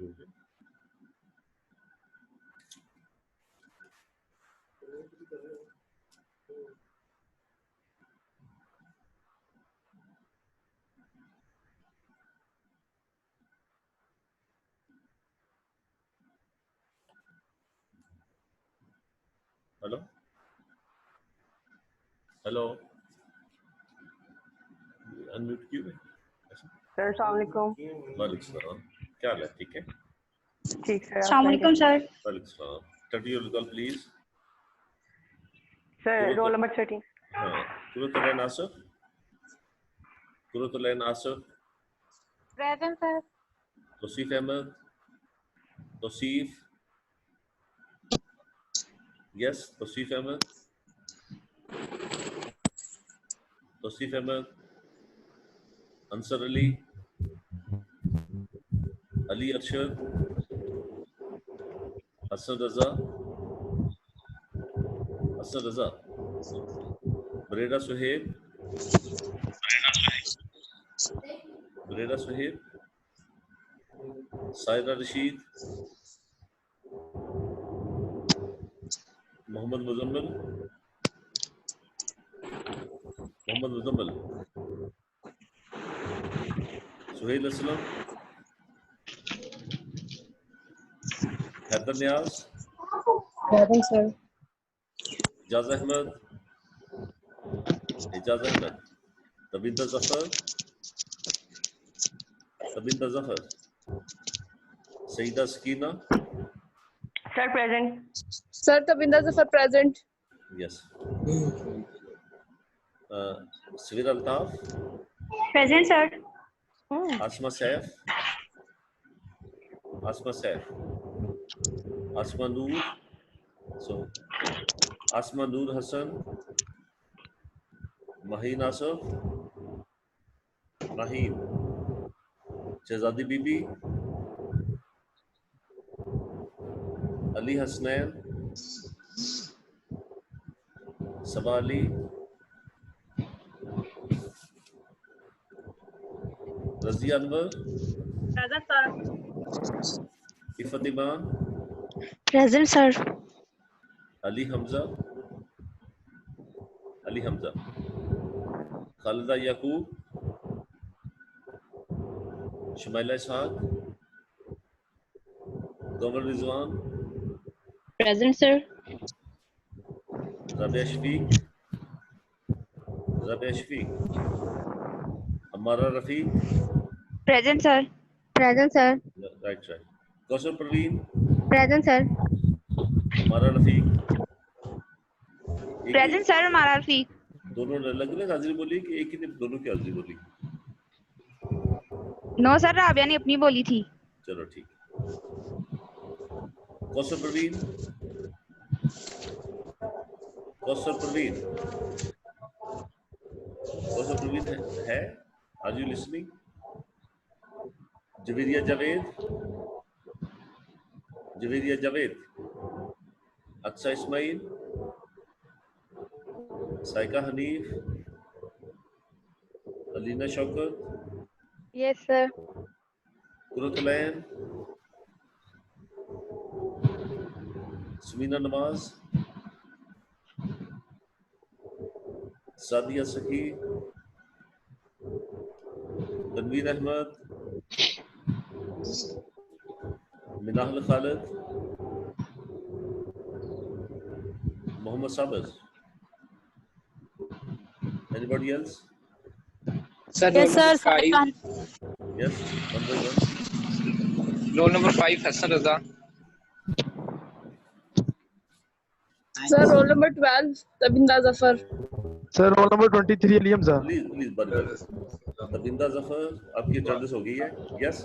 Hello hello, unmute क्यों है? Sir अस्सलाम वालेकुम। वालेकुम सलाम, क्या हाल है? ठीक है, ठीक सर। अस्सलाम वालेकुम सर। वालेकुम सलाम। Turn your call please. Sir roll number 13। हाँ, Qurratulain Asif, Qurratulain Asif, present sir. Tauseef Ahmed, Tauseef, yes, Tauseef Ahmed, Tauseef Ahmed, Ansar Ali, Ali Arshad, Hassan Raza, Hassan Raza, Barera Suhaib, Barera Suhaib, Saira Rasheed, Mohammad Muzammil, Mohammad Muzammil, Suhail Aslam, Haider Niaz, present sir. Ijaz Ahmed, Ijaz Ahmed, Tabinda Zafar, Tabinda Zafar, Saeeda Sakina, sir present. Sir Tabinda Zafar present. Yes, Saveer Altaf, present sir. Asma Saif, Asma Saif, Asma Noor, Asma Noor Hassan, Maheen Asif, Maheen, Shahzadi Bibi, Ali Hasnain, Saba Ali, Razia Anwar, present sir. Iffat Iman, present sir. Ali Hamza, Ali Hamza, Khalida Yaqoob, Shumaila Ishaq, Qamar Rizwan, present sir. Rabia Shafiq, Rabia Shafiq, Amara Rafiq, present sir. Present sir. Right right, Kausar Parveen, present sir. Amara Rafiq, present sir हमारा रफीक। दोनों ने अलग अलग हाजिरी बोली कि एक ही ने दोनों की हाजिरी बोली? नो सर, राबिया ने अपनी बोली थी। चलो ठीक है। कौसर परवीन, कौसर परवीन, कौसर परवीन है? Are you listening? Javeria Javed, Javeria Javed, Aqsa Ismail, Saika Hanif, Alina Shaukat, yes sir. Qurratulain, Sumina Nawaz, Sadia Sakhi, Tanveer Ahmed, Minahil Khalid, Mohammad Sabir. Anybody else? Sir, yes sir. Yes, one by one. roll number 5 Hassan Raza. Sir roll number 12 Tabinda Zafar. Sir roll number 23 Ali Hamza. Please, बारी बारी। तबिंदा जफर, आपकी अटेंडेंस हो गई है? Yes.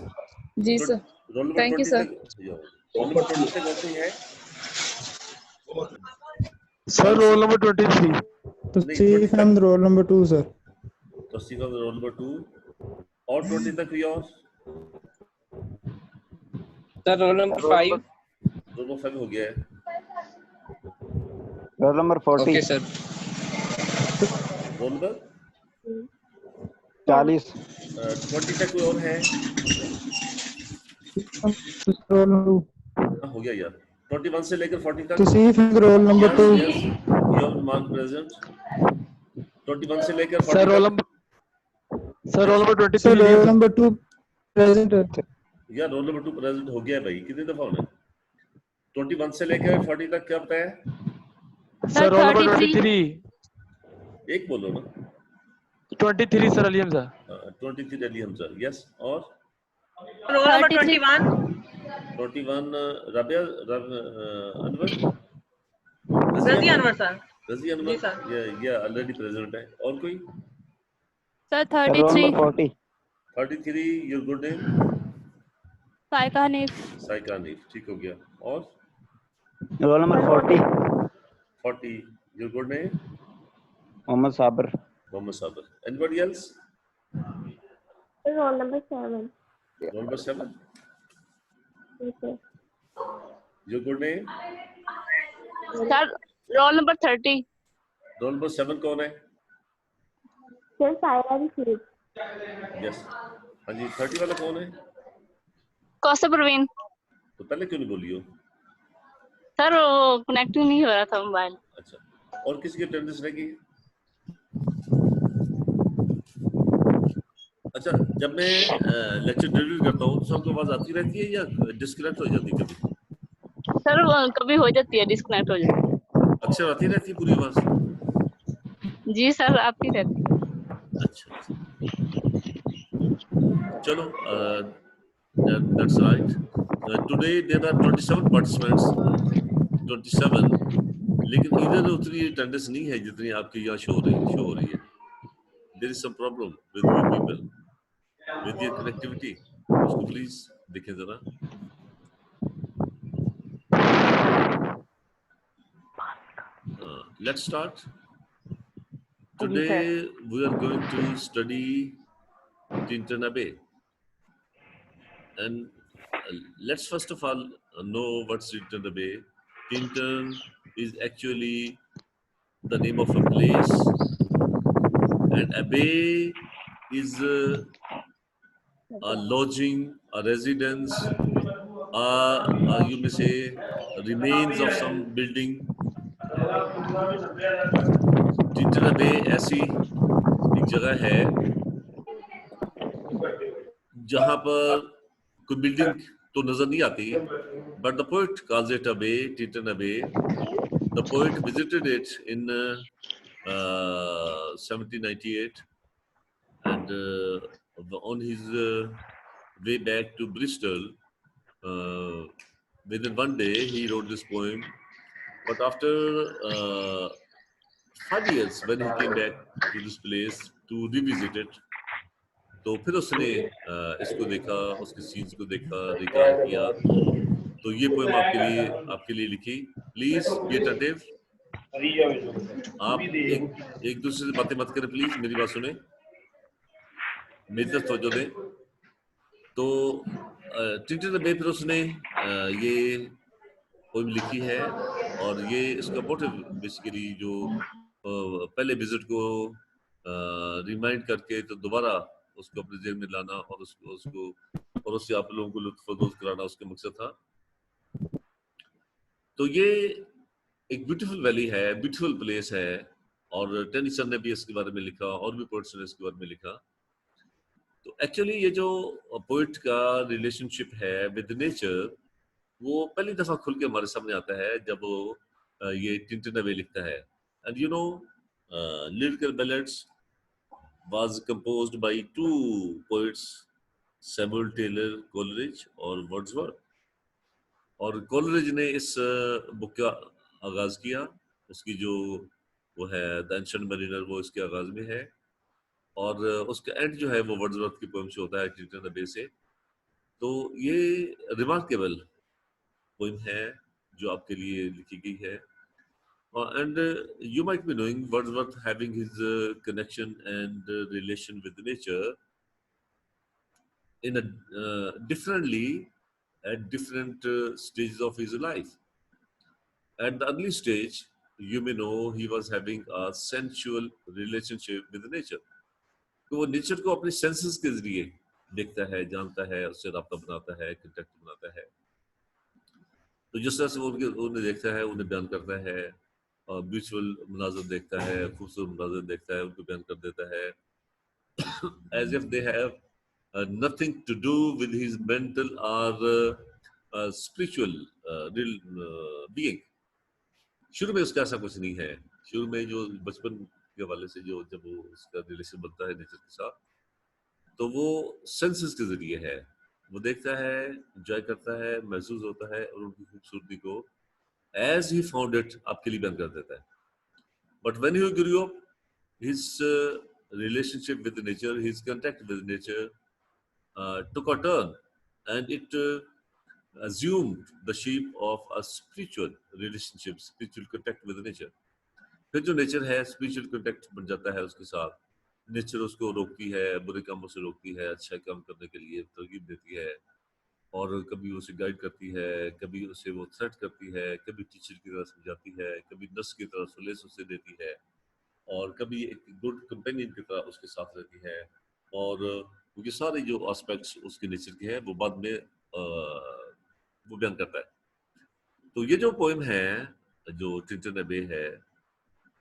जी sir. Roll number thank you 20 sir. तक, roll number 20 तक और कोई है? Sir roll number 23। Tauseef Ahmed roll number 2 sir. Tauseef Ahmed roll number 2 और 20 तक कोई और? Sir, roll number 5. Roll number 5 हो गया है। Roll number 40। Okay, sir. Roll number 40। 20 तक कोई और है? roll number हो गया यार 21 से लेकर 40 तक to see if roll number yes 2 yes your mark present 21 से लेकर 40 Sir, roll तक number. Sir, roll number 23. sir roll Liam. number 2 present यार रोल नंबर 2 प्रेजेंट हो गया भाई कितनी दफा होना 21 से लेकर 40 तक क्या बताया Sir, roll number 23. एक बोलो ना 23, sir, Liam sir. 23 Ali Hamza yes और roll number 21 21 Rabia Anwar Razi Anwar sir Razi ji Anwar sir. ये ऑलरेडी प्रेजेंट है और कोई Sir, roll 33. number 40 33 your good name Saika Hanif. Saika Hanif ठीक हो गया और roll number 40 40 योर गुड नेम Mohammed Sabir Mohammed Sabir anybody else Roll number 7. Roll number 7 Yes, sir. Your good name Sir, roll number 30. Role number 7 कौन है Sir, silent sleep. यस हाँ जी 30 वाला कौन है कौसर परवीन. तो पहले क्यों नहीं बोली हो सर वो कनेक्ट नहीं हो रहा था मोबाइल. अच्छा और किसी की अटेंडेंस रहेगी अच्छा जब मैं लेक्चर डिलीवर करता हूँ तो सबको आवाज आती रहती है या डिस्कनेक्ट हो जाती है कभी सर कभी हो जाती है डिस्कनेक्ट हो जाती अक्सर आती रहती है पूरी आवाज है. जी सर आपकी रहती है. अच्छा चलो that's right today there are 27 participants 27 लेकिन इधर उतनी अटेंडेंस नहीं है जितनी आपकी यहाँ शो हो रही है there is some problem with you people with your connectivity उसको प्लीज देखें जरा let's start today we are going to study Tintin Abbey and let's first of all know what's Tintin Abbey. Tintin is actually the name of a place and Abbey is a lodging, a residence, you may say remains of some building. Tintin Abbey ऐसी एक जगह है जहाँ पर कोई building तो नजर नहीं आती but the poet calls it Abbey, Tintin Abbey. The poet visited it in 1798 and on his way back to Bristol within one day he wrote this poem but after 5 years when he came back to this place to revisit it तो फिर उसने इसको देखा उसके scenes को देखा recall किया तो ये पोएम आपके लिए लिखी प्लीज बी अटेंटिव आप एक दूसरे से बातें मत करें प्लीज मेरी बात सुने मेरी तरफ तवज्जो दें तो टिंटिन अबे फिर उसने ये पोएम लिखी है और ये इसका मोटिव बेसिकली जो पहले विजिट को रिमाइंड करके तो दोबारा उसको अपने जेल में लाना और उसको और उससे आप लोगों को लुत्फानंदोज कराना उसका मकसद था तो ये एक ब्यूटीफुल वैली है ब्यूटीफुल प्लेस है और टेनिसन ने भी इसके बारे में लिखा और भी पोएट्स ने इसके बारे में लिखा तो एक्चुअली ये जो पोएट का रिलेशनशिप है विद नेचर वो पहली दफा खुल के हमारे सामने आता है जब वो ये टिंटिन अबे लिखता है and you know lyrical ballads was composed by two poets Samuel Taylor Coleridge और Wordsworth और Coleridge ने इस बुक का आगाज किया उसकी जो वो है द एंशिएंट मरीनर वो इसके आगाज में है और उसका एंड जो है वो वर्ड्सवर्थ की पोएम से होता है टिंटिन अबे से तो ये रिमार्केबल पोएम है जो आपके लिए लिखी गई है and you might be knowing Wordsworth having his connection and relation with nature in a differently at different stages of his life. At the early stage, you may know he was having a sensual relationship with nature. तो वो nature को अपने senses के जरिए देखता है, जानता है, उससे राब्ता बनाता है, कंटेक्ट बनाता है। तो जिस तरह से वो उन्हें देखता है, उन्हें बयान करता है, और म्यूचुअल मनाजर देखता है, खूबसूरत मनाजर देखता है, उनको बयान कर देता है, as if they have nothing to do with his mental or spiritual real being. शुरू में उसका ऐसा कुछ नहीं है। शुरू में जो बचपन के हवाले से जो जब वो उसका रिलेशन बनता है नेचर के साथ, तो वो सेंसेस के जरिए है। वो देखता है, एंजॉय करता है, महसूस होता है, और उनकी खूबसूरती को एज ही फाउंड इट आपके लिए बयान कर देता है। But when he grew up, his relationship with nature, his contact with nature took a turn, and it assumed the shape of a spiritual relationship, spiritual contact with nature. फिर जो nature है, spiritual contact बन जाता है उसके साथ। Nature उसको रोकती है, बुरे कामों से रोकती है, अच्छा काम करने के लिए तरगीब देती है, और कभी उसे गाइड करती है, कभी उसे वो थ्रेट करती है, कभी टीचर की तरह समझाती है, कभी नर्स की तरह सुलेस उसे देती है, और कभी एक गुड कंपेनियन की तरह उसके साथ रहती है। और ये सारे जो एस्पेक्ट्स उसके नेचर के हैं वो बाद में वो बयान करता है। तो ये जो पोएम है जो टिंटन अबे है,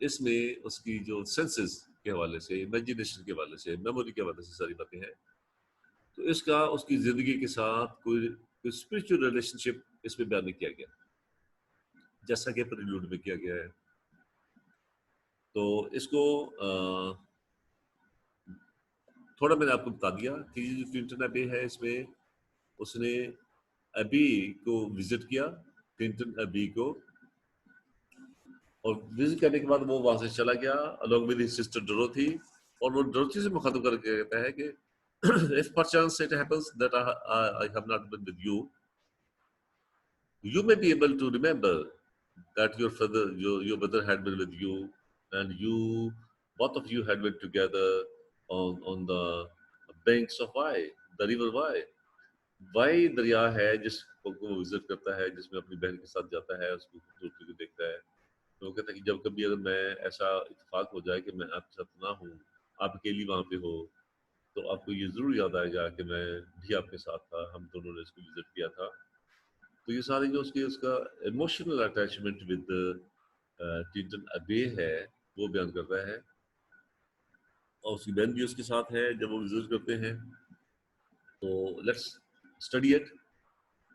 इसमें उसकी जो सेंसेस के हवाले से, इमेजिनेशन के हवाले से, मेमोरी के हवाले से सारी बातें हैं। तो इसका उसकी जिंदगी के साथ कोई स्पिरिचुअल रिलेशनशिप इसमें बयान नहीं किया गया, जैसा कि प्रीलूड में किया गया है। तो इसको थोड़ा मैंने आपको बता दिया कि जो टिंटन अबे है, इसमें उसने अबी को विजिट किया, टिंटन अबी को, और विजिट करने के बाद वो वहां से चला गया along with his sister Dorothy, और वो डोरोथी से मुखातिब करके कहता है कि if perchance it happens that I have not been with you, you may be able to remember that your brother had been with you, and both of you had been together on the banks of Wai, the river Wai. Wai दरिया है जिसको वो visit करता है, जिसमें अपनी बहन के साथ जाता है, उसकी खूबसूरती को देखता है। तो वो कहता है कि जब कभी अगर मैं ऐसा इत्तेफाक हो जाए कि मैं आपके साथ ना हूँ, आप अकेली वहां पे हो, तो आपको ये जरूर याद आएगा कि मैं भी आपके साथ था, हम दोनों ने इसको विजिट किया था। तो ये सारी जो उसका इमोशनल अटैचमेंट विद टिंटन अबे है वो बयान करता है, और उसकी बहन भी उसके साथ है जब वो विजिट करते हैं। तो let's study it.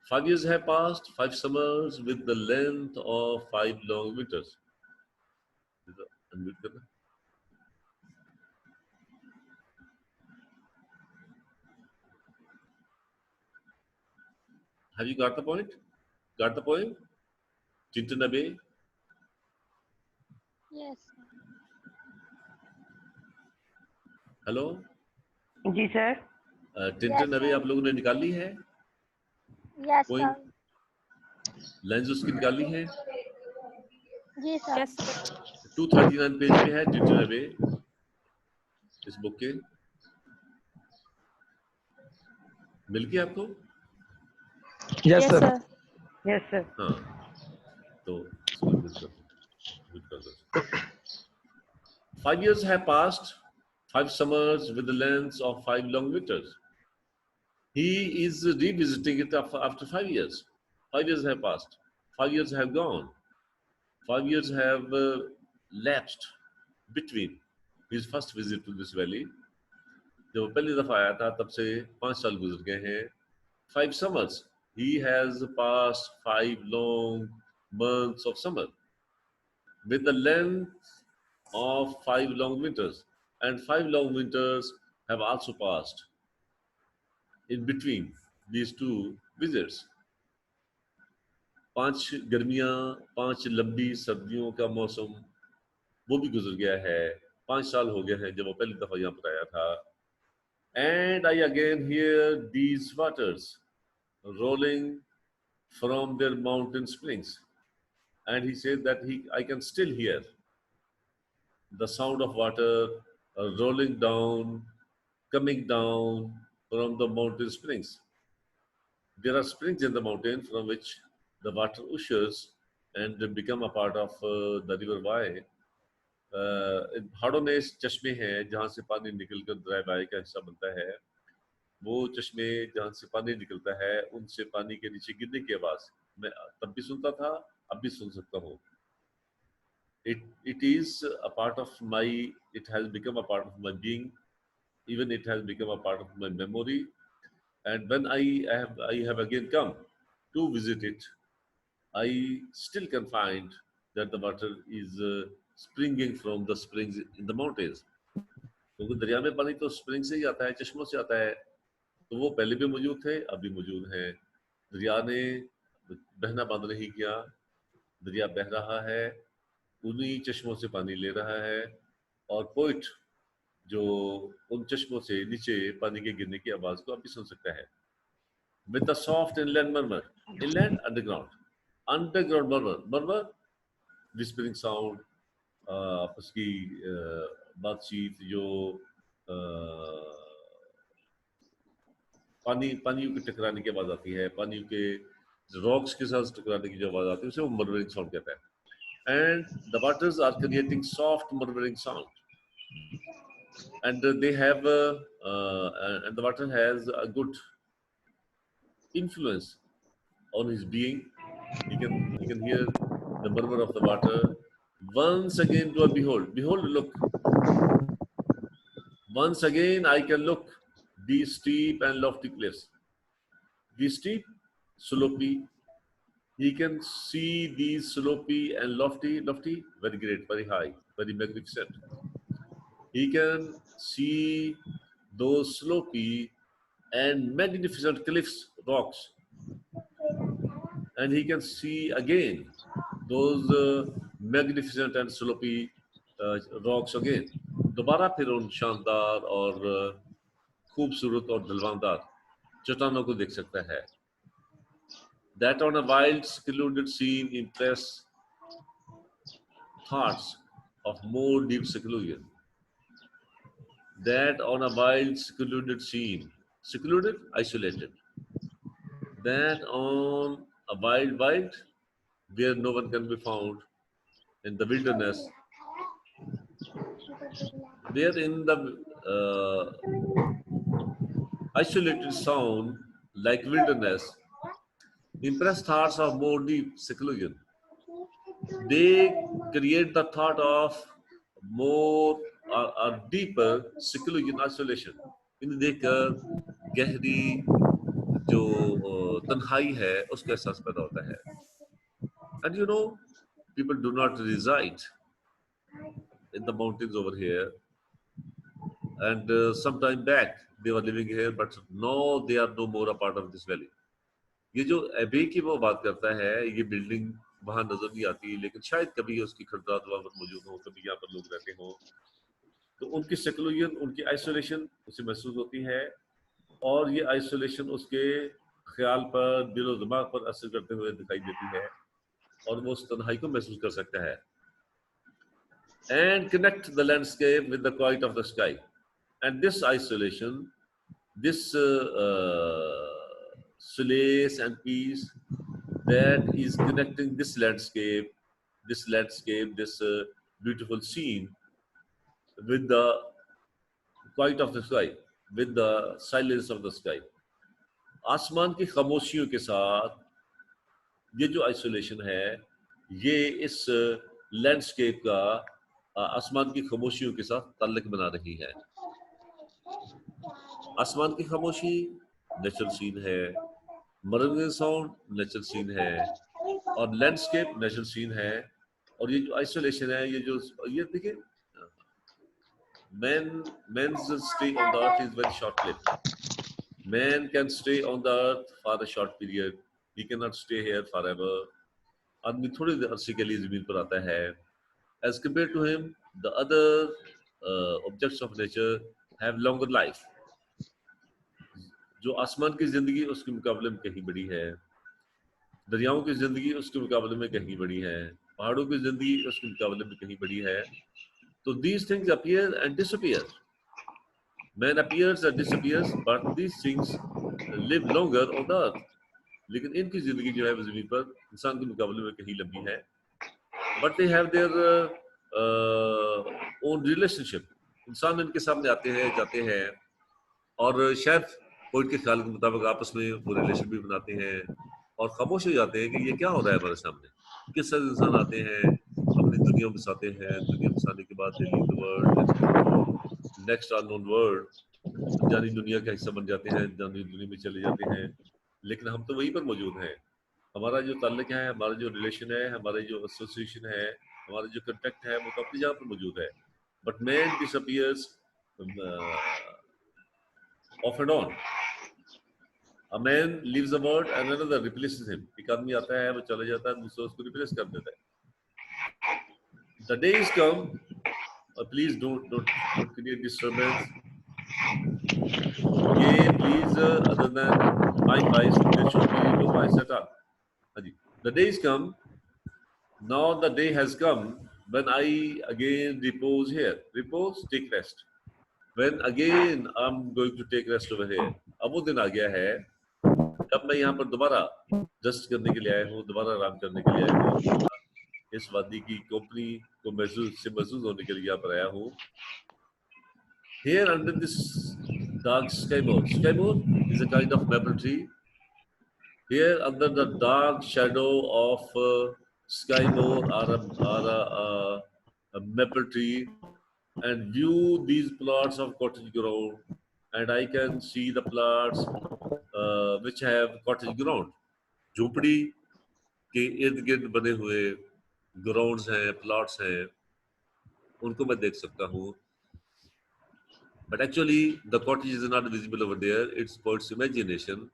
5 years have passed, 5 summers with the length of 5 long winters. Unmute करना। Have you got the point? Got the poem? Tintin Abbey? Yes. Hello जी सर। टिंटन अबे आप लोगों ने निकाली है? Yes, पोएम लाइंस उसकी निकाली है? जी सर। 239 पेज पे है टिंटन अबे इस बुक के। मिल गया आपको? Yes, sir. Yes sir. हाँ, तो इसको म्यूट कर दो। 5 years have passed, 5 summers with the length of 5 long winters. He is revisiting it after 5 years. 5 years have passed. 5 years have gone. 5 years have lapsed between his first visit to this valley. जब वो पहली दफा आया था तब से 5 साल गुजर गए हैं। 5 summers. He has passed 5 long months of summer with the length of 5 long winters, and 5 long winters have also passed in between these two visits. 5 गर्मियां, 5 लंबी सर्दियों का मौसम वो भी गुजर गया है। 5 साल हो गए हैं जब वो पहली दफा यहाँ पर आया था। And I again hear these waters rolling from their mountain springs. And he said that I can still hear the sound of water rolling down, coming down from the mountain springs. There are springs in the mountain from which the water ushers and become a part of the river Wai. पहाड़ों में चश्मे हैं जहाँ से पानी निकलकर दरिया Y का हिस्सा बनता है। वो चश्मे जहाँ से पानी निकलता है उनसे पानी के नीचे गिरने की आवाज मैं तब भी सुनता था, अब भी सुन सकता हूँ. It is a part of my, it has become a part of my being, even it has become a part of my memory. And when I have again come to visit it, I still can find that the water is springing from the springs in the mountains. क्योंकि दरिया में पानी तो spring से ही आता है, चश्मों से आता है, तो वो पहले भी मौजूद थे, अब भी मौजूद हैं. दरिया ने बहना बंद नहीं किया, दरिया बह रहा है, उन्हीं चश्मों से पानी ले रहा है, और पोइट जो उन चश्मों से नीचे पानी के गिरने की आवाज को आप भी सुन सकता है. With the soft inland murmur, inland underground murmur, whispering sound, आपस की बातचीत जो पानियों के टकराने की आवाज आती है, पानियों के रॉक्स के साथ टकराने की जो आवाज आती है उसे वो मर्मरिंग साउंड कहता है. And the waters are creating soft murmuring sound, and they have and the water has a good influence on his being. He can hear the murmur of the water. Once again do I behold, look. Once again I can look these steep and lofty cliffs. These steep, slopy. He can see these slopy and lofty, very great, very high, very magnificent. He can see those slopy and magnificent cliffs, rocks. And he can see again those magnificent and slopy rocks again. दोबारा फिर उन शानदार और खूबसूरत और ढलवानदार चट्टानों को देख सकता है. That on a wild, secluded scene impress thoughts of more deep seclusion. That on a wild, secluded scene, secluded, isolated. That on a wild, where no one can be found, in the wilderness, where in the isolated sound, like wilderness, impress thoughts of more deep seclusion. They create the thought of more or deeper seclusion, isolation. इन्हें देखकर गहरी जो तन्हाई है उसका एहसास पैदा होता है. And you know, people do not reside in the mountains over here. And some time back they were living here, but now they are no more a part of this valley. ये जो एबे की वो बात करता है, ये building वहां नजर नहीं आती, लेकिन शायद कभी उसकी खड़रात वहां पर मौजूद हो, कभी यहाँ पर लोग रहते हो, तो उनकी सेक्लूजन, उनकी आइसोलेशन उसे महसूस होती है, और ये आइसोलेशन उसके ख्याल पर, दिलो दिमाग पर असर करते हुए दिखाई देती है, और वो उस तन्हाई को महसूस कर सकता है. And connect the landscape with the quiet of the sky. And this isolation, this solace and peace that is connecting this landscape, this beautiful scene with the quiet of the sky, with the silence of the sky. आसमान की खामोशियों के साथ ये जो isolation है, ये इस landscape का आसमान की खामोशियों के साथ ताल्लुक बना रही है. आसमान की खामोशी नेचुरल सीन है, मर्मरिंग साउंड नेचुरल सीन है, और लैंडस्केप नेचुरल सीन है. और ये जो आइसोलेशन है, ये देखिए, man's stay on the earth is very short-lived. Man can stay on the earth for a short period. He cannot stay here forever. आदमी थोड़ी देर अरसे के लिए जमीन पर आता है. As compared to him, the other objects of nature have longer life. जो आसमान की जिंदगी उसके मुकाबले में कहीं बड़ी है, दरियाओं की जिंदगी उसके मुकाबले में कहीं बड़ी है, पहाड़ों की जिंदगी उसके मुकाबले में कहीं बड़ी है. तो these things appear and disappear. Man appears and disappears, but these things live longer on the earth. लेकिन इनकी जिंदगी जो है वो जमीन पर इंसान के मुकाबले में कहीं लंबी है. But they have their own relationship. इंसान इनके सामने आते हैं, जाते हैं, और शायद पोइट के ख्याल के मुताबिक आपस में वो रिलेशन भी बनाते हैं और खामोश हो जाते हैं कि ये क्या हो रहा है हमारे सामने। किस तरह इंसान आते हैं, अपनी दुनिया में बसाते हैं, दुनिया बसाने के बाद they leave the world, next unknown world, जानी दुनिया का हिस्सा बन जाते हैं, जानी दुनिया में चले जाते हैं। लेकिन हम तो वहीं पर मौजूद हैं। हमारा जो ताल्लुक है, हमारा जो रिलेशन है, हमारे जो एसोसिएशन है, हमारा जो कंटेक्ट है, वो तो अपनी जगह पर मौजूद है। But man disappears of and on. A man leaves the world and another replaces him. एक आदमी आता है, वो चला जाता है, दूसरा उसको रिप्लेस कर देता है। The days come, please don't create disturbance. ये please other than my voice, there should be no voice at all. हाँ जी। The days come, now the day has come when I again repose here. Repose, take rest. When again I'm going to take rest over here. अब वो दिन आ गया है जब मैं यहाँ पर दोबारा रेस्ट करने के लिए आया हूँ, दोबारा आराम करने के लिए आया हूँ, इस वादी की कंपनी को महसूस होने के लिए यहाँ पर आया हूँ। Here under this dark sky moor is a kind of maple tree. Here under the dark shadow of sky moor are a maple tree, and view these plots of cottage ground, and I can see the plots which have cottage ground. झोपड़ी के इर्द गिर्द बने हुए grounds हैं, plots हैं, उनको मैं देख सकता हूँ। But actually the cottage is not visible over there. It's poet's imagination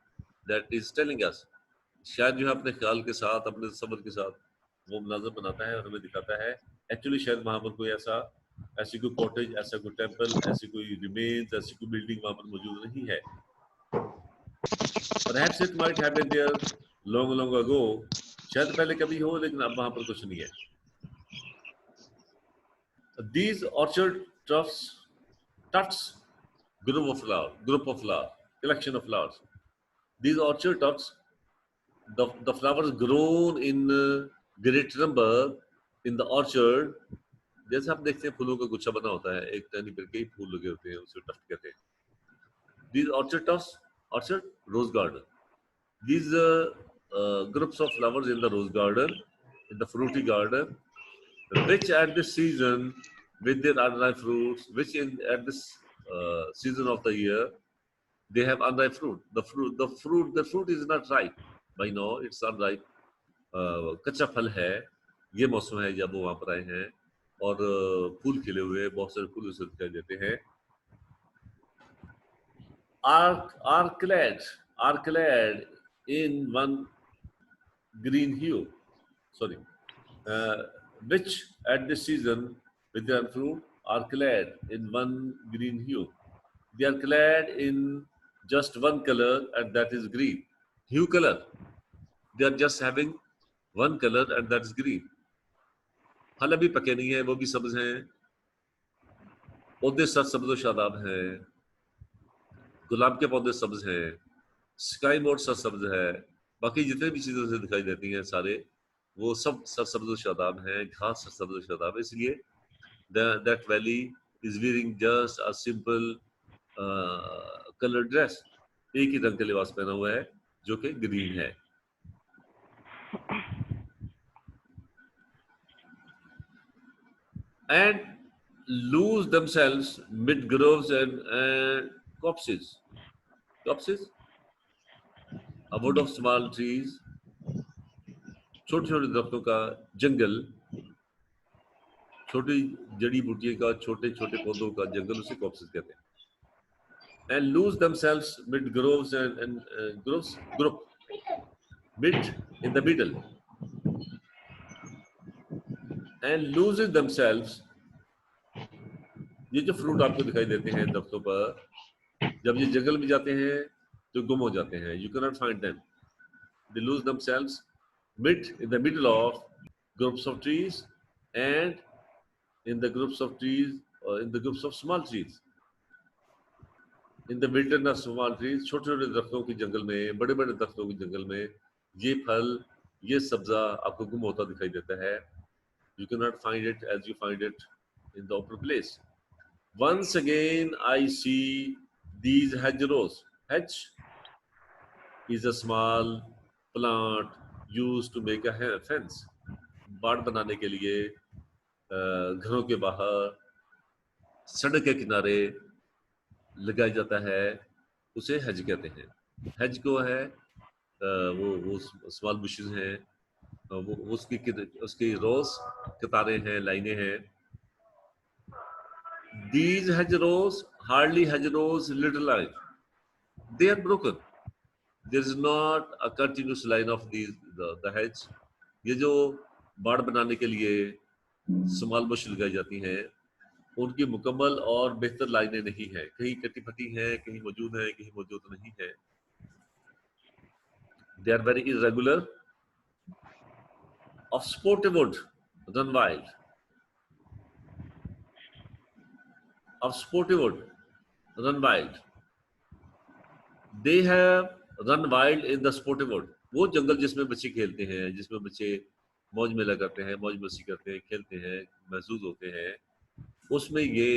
that is telling us. शायद जो है अपने ख्याल के साथ, अपने सब्र के साथ वो मंजर बनाता है और हमें दिखाता है। एक्चुअली शायद वहाँ पर कोई ऐसी कोई कॉटेज, ऐसा कोई टेम्पल, ऐसी कोई रिमेन्स, ऐसी कोई बिल्डिंग वहाँ पर मौजूद नहीं है। Perhaps it might have been there long ago. शायद पहले कभी हो, लेकिन अब वहाँ पर कुछ नहीं है। These orchard tuts, group of flowers, collection of flowers. These orchard tuts, the flowers grown in great number in the orchard. जैसे आप देखते हैं फूलों का गुच्छा बना होता है, एक टहनी पर कई फूल लगे होते हैं, उसे टफ्ट कहते हैं। These orchard rose garden. These groups of flowers in the rose garden, in the fruity garden, which at this season with their unripe fruits, which at this season of the year they have unripe fruit. The fruit is not ripe by now, it's unripe. कच्चा फल है, ये मौसम है जब वो वहाँ पर आए हैं और फूल खिले हुए, बहुत सारे फूल उसे दिखाई देते हैं। Are clad in one green hue. Sorry, which at this season with their fruit are clad in one green hue. They are clad in just one color, and that is green. Hue color. They are just having one color, and that is green. फल अभी पके नहीं है, वो भी सब्ज हैं, पौधे सब्ज और शादाब हैं, गुलाब के पौधे सब्ज हैं, स्काई मोर सब्ज है, बाकी जितने भी चीजें से दिखाई देती हैं सारे वो सब सब्ज और शादाब हैं, घास सब्ज और शादाब है। इसलिए that valley is wearing just a simple colored dress. एक ही रंग का लिबास पहना हुआ है जो कि ग्रीन है। And lose themselves mid groves and copses. Copses? A wood of small trees. छोटे छोटे दरख्तों का जंगल, छोटी जड़ी बूटियों का, छोटे छोटे पौधों का जंगल, उसे कॉप्सेस कहते हैं। And lose themselves mid groves and group mid in the middle, and loses themselves. ये जो फ्रूट आपको दिखाई देते हैं दरख्तों पर, जब ये जंगल में जाते हैं तो गुम हो जाते हैं। You cannot find them. They lose themselves in the middle of groups of trees and in the groups of trees or in the groups of small trees. In the wilderness of small trees, छोटे छोटे दरख्तों के जंगल में, बड़े बड़े दरख्तों के जंगल में ये फल, ये सब्जा आपको गुम होता दिखाई देता है। You cannot find it as you find it in the upper place. Once again I see these hedgerows. hedge is a small plant used to make a fence. बाड़ बनाने के लिए घरों के बाहर, सड़क के किनारे लगाया जाता है, उसे हेज कहते हैं। हेज को है वो स्मॉल बुशेस हैं, वो उसकी रोज, कतारें हैं, लाइनें हैं। These hedgerows, hardly hedgerows, little line, they are broken. There is not a continuous line of the hedge. ये जो बाड़ बनाने के लिए स्मॉल बुश लगाई जाती हैं, उनकी मुकम्मल और बेहतर लाइनें नहीं है, कहीं कटी फटी हैं, कहीं मौजूद है, कहीं मौजूद नहीं है। They are very irregular, of sporty wood, run wild. Of sporty wood, run wild. They have run wild in the sporty wood. वो जंगल जिसमें बच्चे खेलते हैं, जिसमें बच्चे मौज मेला करते हैं, मौज मस्ती करते हैं, खेलते हैं, महसूस होते हैं, उसमें ये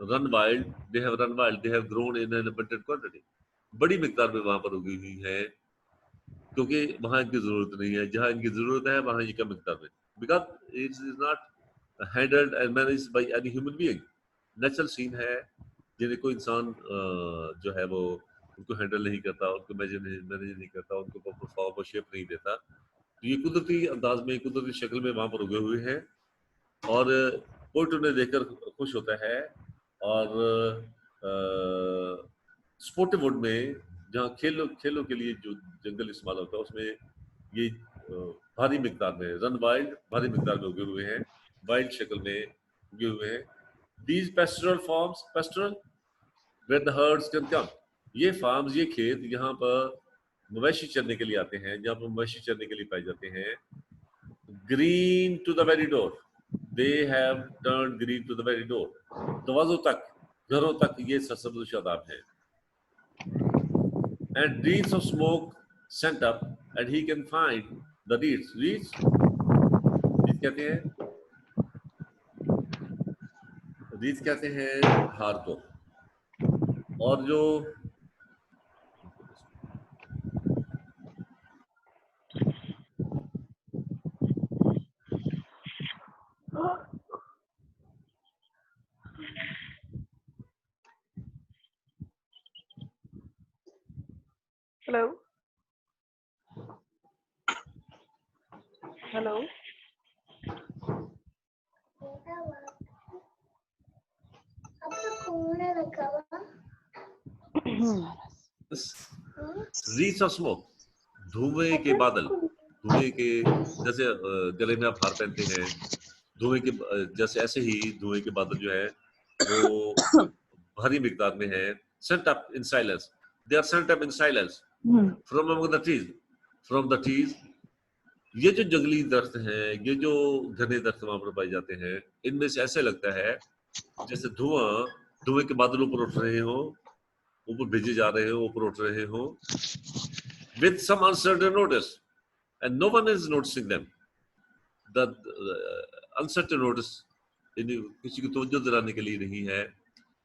run wild, they have run wild, they have grown in an abundant quantity, बड़ी मिकदार में वहां पर उगी हुई है, क्योंकि वहां इनकी जरूरत नहीं है। जहां इनकी जरूरत है वहां ये कम मिकदार में, because it is not handled and managed by any human being. Natural scene है जिन्हें कोई इंसान जो है वो उनको हैंडल नहीं करता, उनको मैनेज नहीं करता, उनको प्रॉपर फॉर्म और शेप नहीं देता। तो ये कुदरती अंदाज में, कुदरती शक्ल में वहां पर उगे हुए हैं और पोइट उन्हें देखकर खुश होता है। और स्पोर्टिव वुड में जहाँ खेलों के लिए जो जंगल इस्तेमाल होता है, उसमें ये भारी मिकदार में रन वाइल्ड, भारी मिकदार में उगे हुए हैं, वाइल्ड शक्ल में उगे हुए हैं। These pastoral farms, pastoral, where the herds can come. ये फार्म्स, ये खेत यहाँ पर मवेशी चरने के लिए आते हैं, जहाँ पर मवेशी चरने के लिए पाए जाते हैं। Green to the very door, they have turned green to the very door. दरवाजों तक, घरों तक ये सरसब्ज शादाब है। And wreaths of smoke sent up, and he can find the wreaths. Wreaths कहते हैं, रीत कहते हैं हार को। और जो hello hello reach of smoke, धुएं के बादल, धुएं के जैसे गले में आप हार पहनते हैं, धुएं के जैसे ऐसे ही धुएं के बादल जो है वो भारी मिकदार में है। sent up in silence, they are sent up in silence from among the trees, from the trees। ये जो जंगली दरख्त हैं, ये जो घने दरख्त वहां पर पाए जाते हैं, इनमें से ऐसे लगता है जैसे धुएं के बादल ऊपर उठ रहे हो, ऊपर भेजे जा रहे हो, ऊपर उठ रहे हो, with some uncertain notice, and no one is noticing them. The uncertain notice, किसी की तवज्जो दिलाने के लिए नहीं है।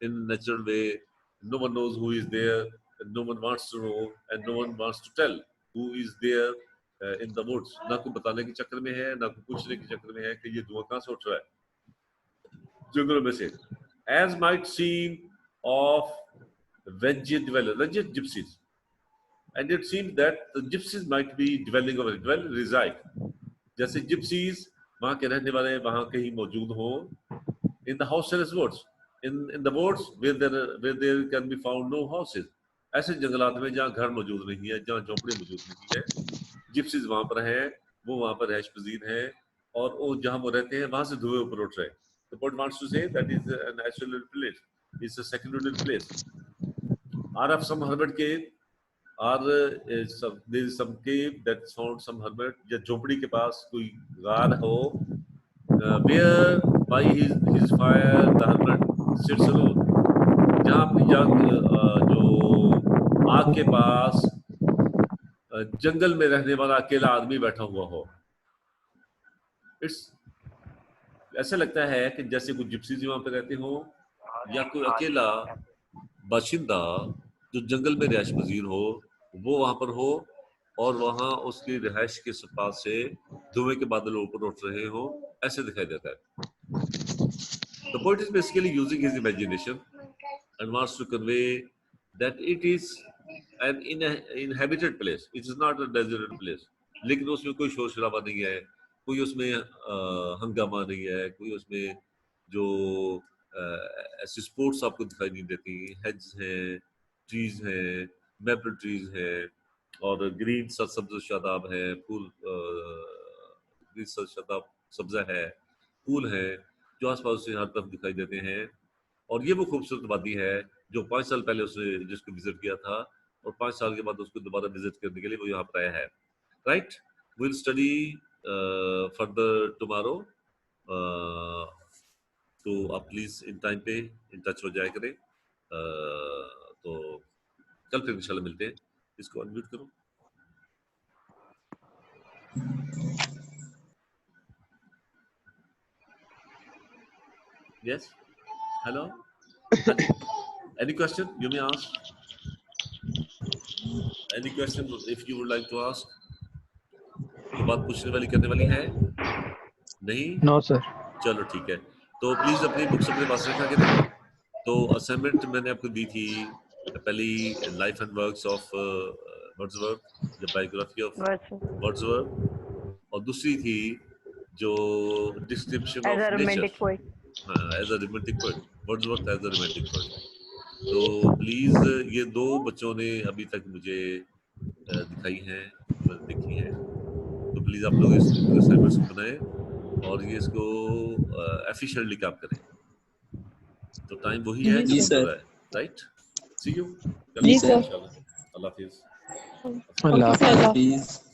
In natural way, no one knows who is there, and no one wants to know, and no one wants to tell who is there in the woods. ना कोई बताने के चक्कर में है, ना कोई पूछने के चक्कर में है कि ये धुआं कहाँ से उठ रहा है जंगलों में से। As might seem of Veggian dwellers, Veggian gypsies, and it seems that the gypsies might be dwelling over, dwell, reside. जैसे gypsies वहाँ के रहने वाले वहाँ कहीं मौजूद हो। In the houseless woods, in the woods where there can be found no houses, ऐसे जंगलात में जहाँ घर मौजूद नहीं है, जहाँ झोंपड़ी मौजूद नहीं है, gypsies वहाँ पर हैं, वो वहाँ पर रहश पजीर हैं, और वो जहाँ वो रहते हैं वहाँ से धुएं ऊपर उठ रहे हैं। The poet wants to say that is a natural place, it's a secluded place. Are of some hermit cave, there is some cave that found some hermit, या झोपड़ी के पास कोई गार हो, where by his fire the hermit sits alone, जहाँ जो आग के पास जंगल में रहने वाला अकेला आदमी बैठा हुआ हो। ऐसा लगता है कि जैसे कुछ जिप्सीज वहां पे रहते हो, या कोई अकेला बाशिंदा जो जंगल में रिहायश पजीर हो वो वहां पर हो, और वहां उसकी रिहायश के पास से धुएं के बादल ऊपर उठ रहे हो, ऐसे दिखाई देता है। The poet is basically using his imagination and wants to convey that it is an inhabited place. It is not a deserted place. लेकिन उसमें कोई शोर शराबा नहीं है, कोई उसमें हंगामा नहीं है, कोई उसमें जो ऐसी स्पोर्ट्स आपको दिखाई नहीं देती, हेड्स हैं, ट्रीज हैं, मैपल ट्रीज हैं, और ग्रीन सब्ज शादाब है, फूल ग्रीन शादाब सब्जा है, फूल है जो आसपास से हर तरफ दिखाई देते हैं। और ये वो खूबसूरत वादी है जो 5 साल पहले उसने जिसको विजिट किया था, और 5 साल के बाद उसको दोबारा विजिट करने के लिए वो यहाँ पर आया है। Right, will study further tomorrow. तो आप प्लीज इन टाइम पे इन टच हो जाया करें। तो कल फिर इंशाल्लाह मिलते हैं। इसको अनम्यूट करो। Yes, hello. Any question you may ask? Any question if you would like to ask? तो बात पूछने वाली करने वाली है नहीं? No, sir. चलो ठीक है, तो प्लीज अपनी बुक्स अपने पास रखा करें। तो असाइनमेंट मैंने आपको दी थी, पहली life and works of Wordsworth, the biography of Wordsworth, और दूसरी थी जो description As a of romantic nature, poet. As a romantic poet, Wordsworth as a romantic poet. तो प्लीज ये 2 बच्चों ने अभी तक मुझे दिखाई हैं, देखी हैं, तो प्लीज आप लोग इस असाइनमेंट्स को बनाएं और ये इसको एफिशिएंटली काम करें। तो टाइम वही है जी जो सर। है, राइट? सी यू जी सर। इंशाल्लाह। अल्लाह हाफिज़। Allah. Okay, sir. Please.